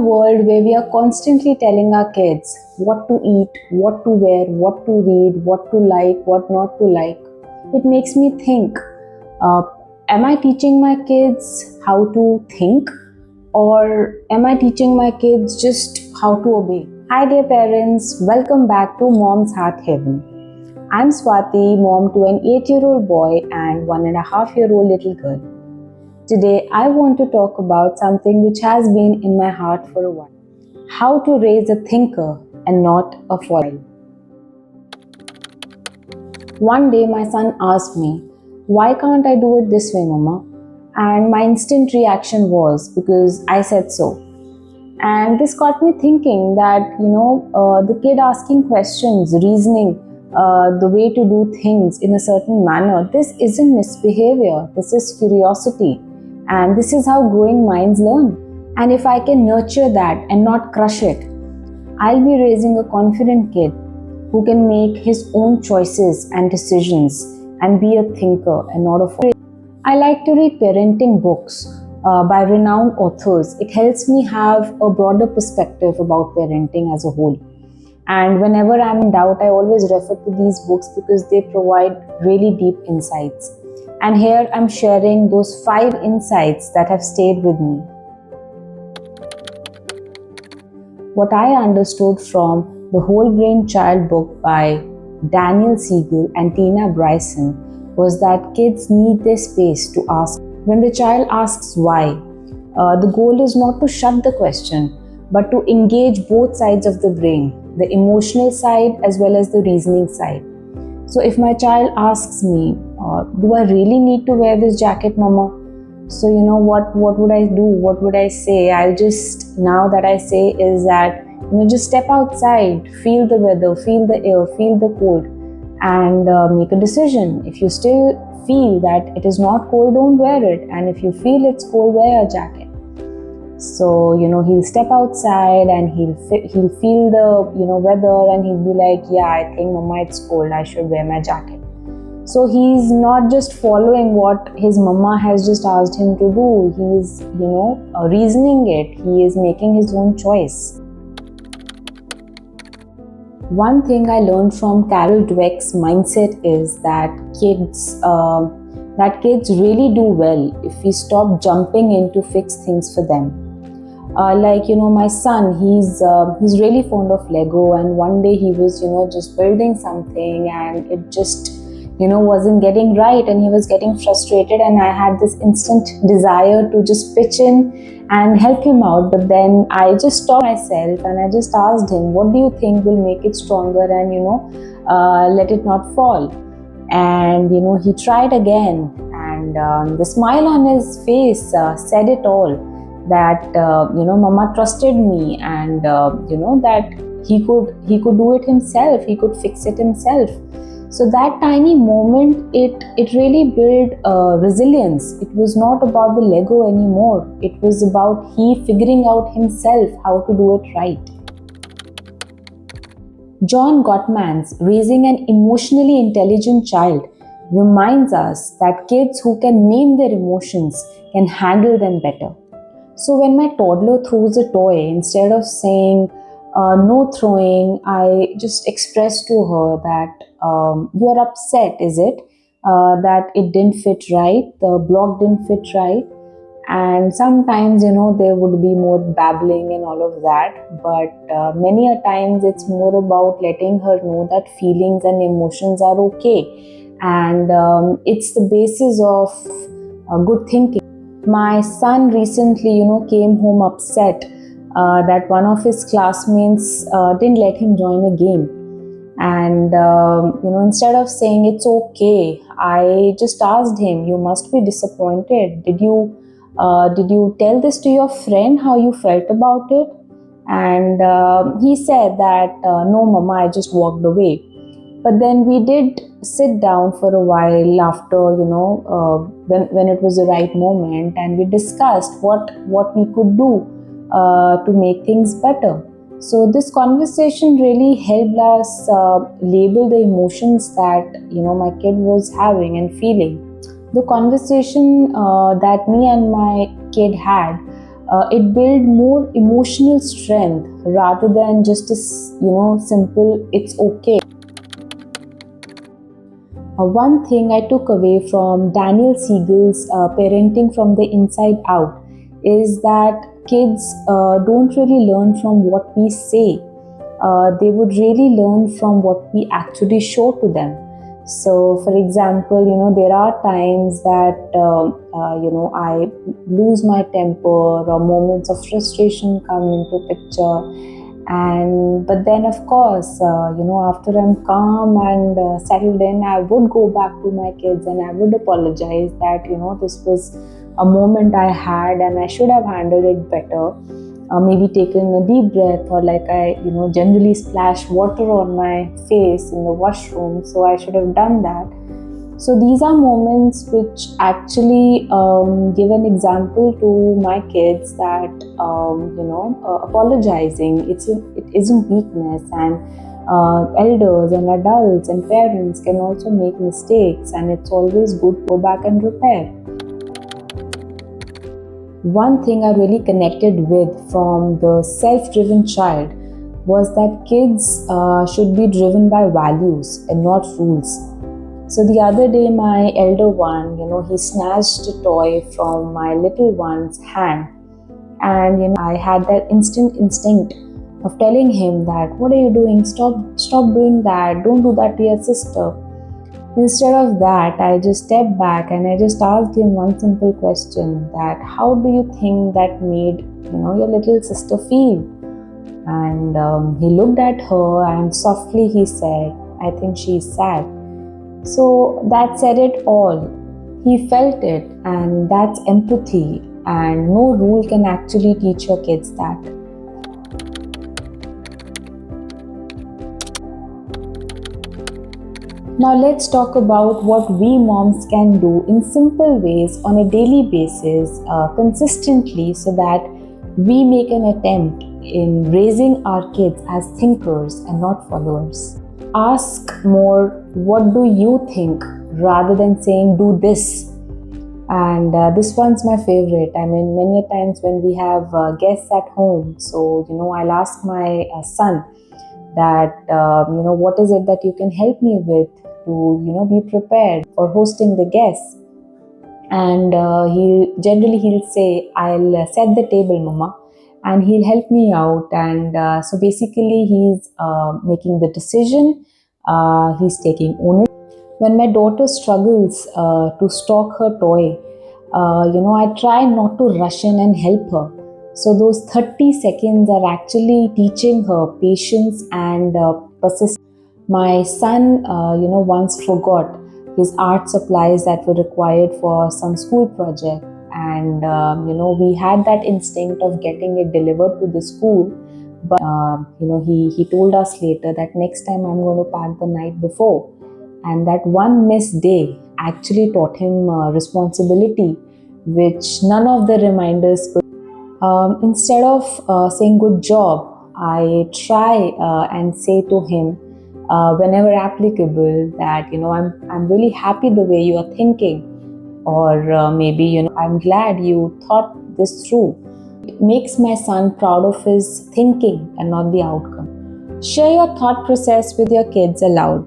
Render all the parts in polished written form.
World where we are constantly telling our kids what to eat, what to wear, what to read, what to like, what not to like, it makes me think, uh, am I teaching my kids how to think, or am I teaching my kids just how to obey? Hi dear parents, welcome back to Mom's Heart Heaven. I'm Swati, mom to an 8-year-old boy and 1.5-year-old little girl. Today, I want to talk about something which has been in my heart for a while: how to raise a thinker and not a follower. One day, my son asked me, "Why can't I do it this way, Mama?" And my instant reaction was, because I said so. And this got me thinking that, the kid asking questions, reasoning, the way to do things in a certain manner, this isn't misbehavior, this is curiosity. And this is how growing minds learn. And if I can nurture that and not crush it, I'll be raising a confident kid who can make his own choices and decisions and be a thinker and not a follower. I like to read parenting books by renowned authors. It helps me have a broader perspective about parenting as a whole. And whenever I'm in doubt, I always refer to these books because they provide really deep insights. And here I'm sharing those 5 insights that have stayed with me. What I understood from the Whole Brain Child book by Daniel Siegel and Tina Bryson was that kids need their space to ask. When the child asks why, the goal is not to shut the question, but to engage both sides of the brain, the emotional side as well as the reasoning side. So if my child asks me, do I really need to wear this jacket, Mama? So what would I do? What would I say? Now that I say is that, just step outside, feel the weather, feel the air, feel the cold, and make a decision. If you still feel that it is not cold, don't wear it. And if you feel it's cold, wear a jacket. So, he'll step outside and he'll feel the, weather, and he'll be like, yeah, I think Mama, it's cold, I should wear my jacket. So he's not just following what his mama has just asked him to do. He's, reasoning it. He is making his own choice. One thing I learned from Carol Dweck's mindset is that kids really do well if we stop jumping in to fix things for them. My son, he's really fond of Lego, and one day he was, just building something, and it just, wasn't getting right, and he was getting frustrated, and I had this instant desire to just pitch in and help him out. But then I just stopped myself and I just asked him, what do you think will make it stronger and, let it not fall? And, he tried again, and the smile on his face said it all. That Mama trusted me, and that he could do it himself, he could fix it himself. So that tiny moment, it really built resilience. It was not about the Lego anymore. It was about he figuring out himself how to do it right. John Gottman's Raising an Emotionally Intelligent Child reminds us that kids who can name their emotions can handle them better. So when my toddler throws a toy, instead of saying no throwing, I just express to her that you are upset, is it? That it didn't fit right, the block didn't fit right. And sometimes, there would be more babbling and all of that. But many a times it's more about letting her know that feelings and emotions are okay. And it's the basis of good thinking. My son recently, came home upset that one of his classmates didn't let him join a game. And, instead of saying it's okay, I just asked him, you must be disappointed. Did you tell this to your friend how you felt about it? And he said that, no, Mama, I just walked away. But then we did sit down for a while after, when it was the right moment, and we discussed what we could do to make things better. So this conversation really helped us label the emotions that, my kid was having and feeling. The conversation that me and my kid had it build more emotional strength rather than just a simple "it's okay." One thing I took away from Daniel Siegel's Parenting from the Inside Out is that kids don't really learn from what we say. They would really learn from what we actually show to them. So, for example, there are times that, I lose my temper or moments of frustration come into picture. But then, of course, after I'm calm and settled in, I would go back to my kids and I would apologize that, this was a moment I had and I should have handled it better. Maybe taking a deep breath, or like I, generally splash water on my face in the washroom. So I should have done that. So these are moments which actually give an example to my kids that apologizing it isn't weakness, and elders and adults and parents can also make mistakes, and it's always good to go back and repair. One thing I really connected with from the self-driven child was that kids should be driven by values and not rules. So the other day, my elder one, he snatched a toy from my little one's hand. And, I had that instinct of telling him that, what are you doing? Stop doing that. Don't do that to your sister. Instead of that, I just stepped back and I just asked him one simple question, that how do you think that made, your little sister feel? And he looked at her and softly he said, I think she's sad. So that said it all. He felt it, and that's empathy, and no rule can actually teach your kids that. Now let's talk about what we moms can do in simple ways on a daily basis, consistently, so that we make an attempt in raising our kids as thinkers and not followers. Ask more, what do you think, rather than saying do this. And this one's my favorite. I mean, many times when we have guests at home, so I'll ask my son that what is it that you can help me with to be prepared for hosting the guests. And he'll say, I'll set the table, mama, and he'll help me out. And so basically he's making the decision, he's taking ownership. When my daughter struggles to stock her toy, I try not to rush in and help her. So those 30 seconds are actually teaching her patience and persistence. My son, once forgot his art supplies that were required for some school project. And, we had that instinct of getting it delivered to the school. But, he told us later that next time I'm going to pack the night before. And that one missed day actually taught him responsibility, which none of the reminders could. Instead of saying good job, I try and say to him, whenever applicable, that I'm really happy the way you are thinking, or maybe I'm glad you thought this through. It makes my son proud of his thinking and not the outcome. Share your thought process with your kids aloud.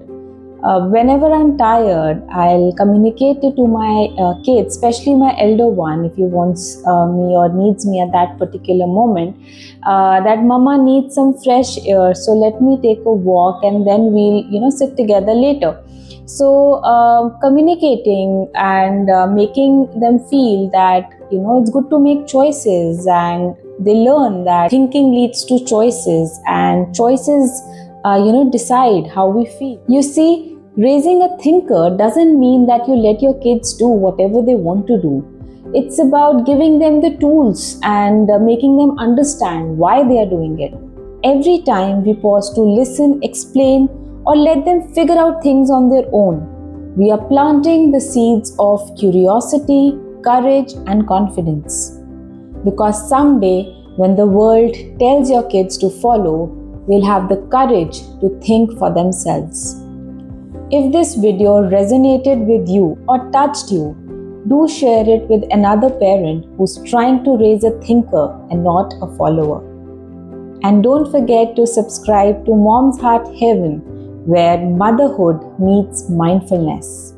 Whenever I'm tired, I'll communicate it to my kids, especially my elder one, if he wants me or needs me at that particular moment, that mama needs some fresh air, so let me take a walk and then we'll sit together later. So communicating and making them feel that it's good to make choices, and they learn that thinking leads to choices, and choices decide how we feel. You see, raising a thinker doesn't mean that you let your kids do whatever they want to do. It's about giving them the tools and making them understand why they are doing it. Every time we pause to listen, explain, or let them figure out things on their own, we are planting the seeds of curiosity, courage, and confidence. Because someday, when the world tells your kids to follow, they'll have the courage to think for themselves. If this video resonated with you or touched you, Do share it with another parent who's trying to raise a thinker and not a follower. And don't forget to subscribe to Mom's Heart Heaven, where motherhood meets mindfulness.